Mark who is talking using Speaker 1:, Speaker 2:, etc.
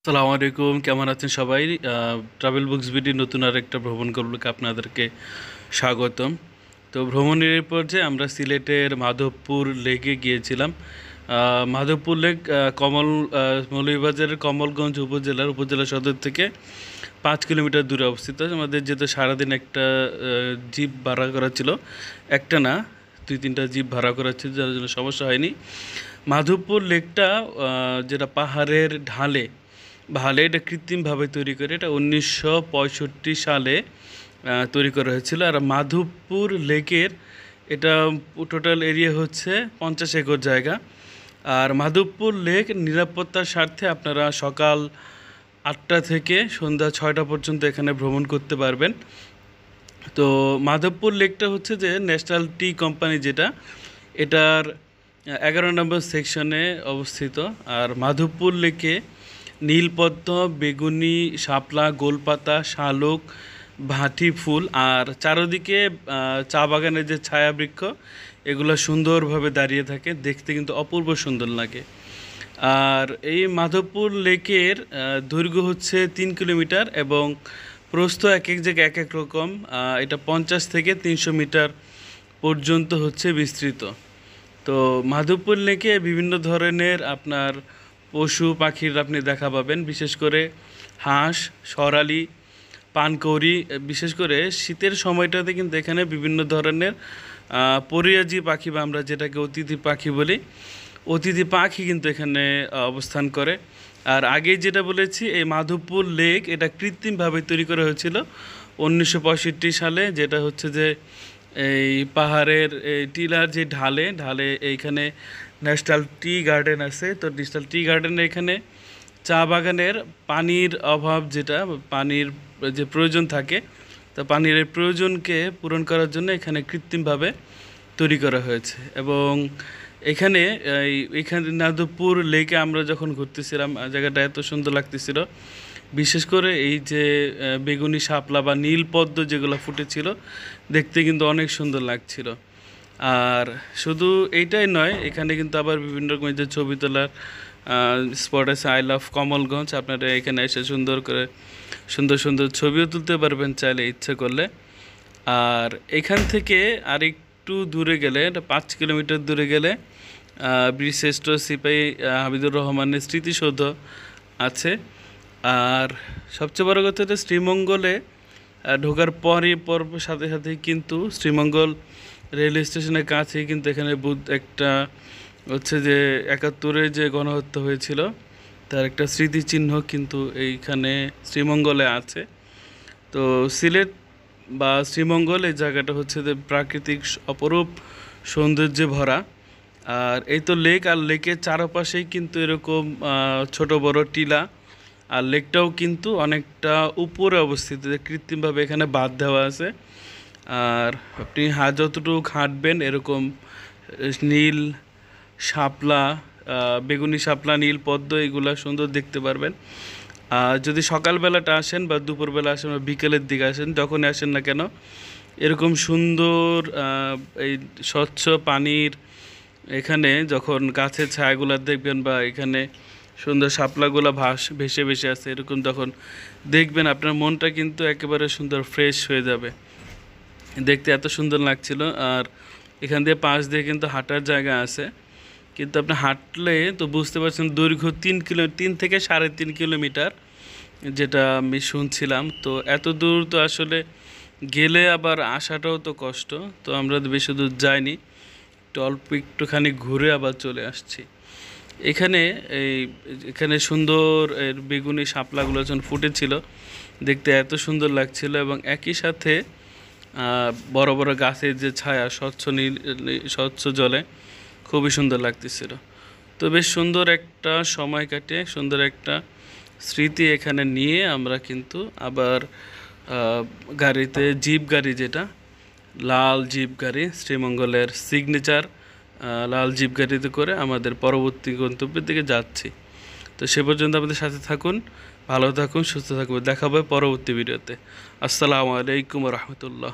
Speaker 1: আসসালামু আলাইকুম, কেমন আছেন সবাই? ট্রাভেল বুকস বিডি নতুন আরেকটা ভ্রমণ করবকে আপনাদেরকে স্বাগতম। তো ভ্রমণের পর্যায়ে আমরা সিলেটের মাধবপুর লেকে গিয়েছিলাম। মাধবপুর লেক মৌলভীবাজারের কমলগঞ্জ উপজেলা সদর থেকে 5 কিলোমিটার দূরে অবস্থিত। আমাদের যেহেতু সারাদিন একটা জিপ ভাড়া করা ছিল, একটা না 2-3টা জিপ ভাড়া করা ছিল, যার জন্য সমস্যা হয়নি। মাধবপুর লেকটা যেটা পাহাড়ের ঢালে এটা কৃত্রিমভাবে তৈরি করে, এটা 1965 সালে তৈরি করা হয়েছিল। আর মাধবপুর লেকের এটা টোটাল এরিয়া হচ্ছে 50 একর জায়গা। আর মাধবপুর লেক নিরাপত্তার স্বার্থে আপনারা সকাল 8টা থেকে সন্ধ্যা 6টা পর্যন্ত এখানে ভ্রমণ করতে পারবেন। তো মাধবপুর লেকটা হচ্ছে যে ন্যাশনাল টি কোম্পানি, যেটা এটার 11 নম্বর সেকশনে অবস্থিত। আর মাধবপুর লেকে নীলপদ্ম, বেগুনি, শাপলা, গোলপাতা, শালুক, ভাটি ফুল আর চারদিকে চা বাগানের যে ছায়াবৃক্ষ, এগুলো সুন্দরভাবে দাঁড়িয়ে থাকে, দেখতে কিন্তু অপূর্ব সুন্দর লাগে। আর এই মাধবপুর লেকের দৈর্ঘ্য হচ্ছে 3 কিলোমিটার এবং প্রস্থ এক এক জায়গায় এক এক রকম। এটা 50 থেকে 300 মিটার পর্যন্ত হচ্ছে বিস্তৃত। তো মাধবপুর লেকে বিভিন্ন ধরনের আপনার পশু পাখির আপনি দেখা পাবেন, বিশেষ করে হাঁস, সরালি, পানকৌড়ি। বিশেষ করে শীতের সময়টাতে কিন্তু এখানে বিভিন্ন ধরনের পরিযায়ী পাখি, বা আমরা যেটাকে অতিথি পাখি বলি, অতিথি পাখি কিন্তু এখানে অবস্থান করে। আর আগে যেটা বলেছি, এই মাধবপুর লেক এটা কৃত্রিমভাবে তৈরি করা হয়েছিল 1965 সালে, যেটা হচ্ছে যে এই পাহাড়ের এই টিলার যে ঢালে এইখানে ন্যাশনাল টি গার্ডেন আছে। তো ন্যাশনাল টি গার্ডেনে এখানে চা বাগানের পানির অভাব, যেটা পানির যে প্রয়োজন থাকে, তো পানির এই প্রয়োজনকে পূরণ করার জন্য এখানে কৃত্রিমভাবে তৈরি করা হয়েছে। এবং এখানে মাধবপুর লেকে আমরা যখন ঘুরতেছিলাম, জায়গাটা এত সুন্দর লাগতেছিল। বিশেষ করে এই যে বেগুনি, শাপলা বা নীল পদ্ম যেগুলো ফুটেছিল, দেখতে কিন্তু অনেক সুন্দর লাগছিল। আর শুধু এইটাই নয়, এখানে কিন্তু আবার বিভিন্ন রকমের যে ছবি তোলার স্পট আছে। আই লাভ কমলগঞ্জ, আপনারা এখানে এসে সুন্দর সুন্দর ছবিও তুলতে পারবেন চাইলে, ইচ্ছে করলে। আর এখান থেকে আর একটু দূরে গেলে, 5 কিলোমিটার দূরে গেলে বীরশ্রেষ্ঠ সিপাহী হামিদুর রহমানের স্মৃতিসৌধ আছে। আর সবচেয়ে বড় কথা, হচ্ছে শ্রীমঙ্গলে ঢোকার সাথে সাথে কিন্তু শ্রীমঙ্গল রেল স্টেশনের কাছেই কিন্তু এখানে একটা হচ্ছে যে 71-এ যে গণহত্যা হয়েছিল, তার একটা স্মৃতিচিহ্ন কিন্তু এইখানে শ্রীমঙ্গলে আছে। তো সিলেট বা শ্রীমঙ্গল এই জায়গাটা হচ্ছে যে প্রাকৃতিক অপরূপ সৌন্দর্যে ভরা। আর এই তো লেক, আর লেকের চারপাশেই কিন্তু এরকম ছোট বড় টিলা। আর লেকটাও কিন্তু অনেকটা উপরে অবস্থিত, কৃত্রিমভাবে এখানে বাঁধ দেওয়া আছে। আর আপনি যতটুকু হাঁটবেন, এরকম নীল শাপলা, বেগুনি শাপলা, নীল পদ্ম, এগুলা সুন্দর দেখতে পারবেন। আর যদি সকালবেলাটা আসেন বা দুপুরবেলা আসেন বা বিকেলের দিকে আসেন, যখনই আসেন না কেন, এরকম সুন্দর এই স্বচ্ছ পানির এখানে যখন গাছের ছায়াগুলো দেখবেন, বা এখানে সুন্দর শাপলাগুলো ভেসে ভেসে আছে, এরকম যখন দেখবেন, আপনার মনটা কিন্তু একেবারে সুন্দর ফ্রেশ হয়ে যাবে। দেখতে এত সুন্দর লাগছিল। আর এখান দিয়ে পাশ দিয়ে কিন্তু হাঁটার জায়গা আছে, কিন্তু আপনি হাঁটলে তো বুঝতে পারছেন দৈর্ঘ্য 3 থেকে 3.5 কিলোমিটার, যেটা আমি শুনছিলাম। তো এত দূর তো আসলে গেলে আবার আসাটাও তো কষ্ট, তো আমরা বেশি দূর যাইনি, একটুখানি ঘুরে আবার চলে আসছি। এখানে সুন্দর বেগুনি শাপলাগুলো যখন ফুটেছিল, দেখতে এত সুন্দর লাগছিল। এবং একই সাথে বড় বড় গাছের যে ছায়া, স্বচ্ছ জলে খুবই সুন্দর লাগতেছিল। তো বেশ সুন্দর একটা সময় কাটিয়ে, সুন্দর একটা স্মৃতি এখানে নিয়ে আমরা কিন্তু আবার গাড়িতে, জিপ গাড়ি, যেটা লাল জিপ গাড়ি, শ্রীমঙ্গলের সিগনেচার লাল জিপ গাড়িতে করে আমাদের পরবর্তী গন্তব্যের দিকে যাচ্ছি। তো সে পর্যন্ত আমাদের সাথে থাকুন, ভালো থাকুন, সুস্থ থাকুন। দেখা হবে পরবর্তী ভিডিওতে। আসসালামু আলাইকুম রহমতুল্লাহ।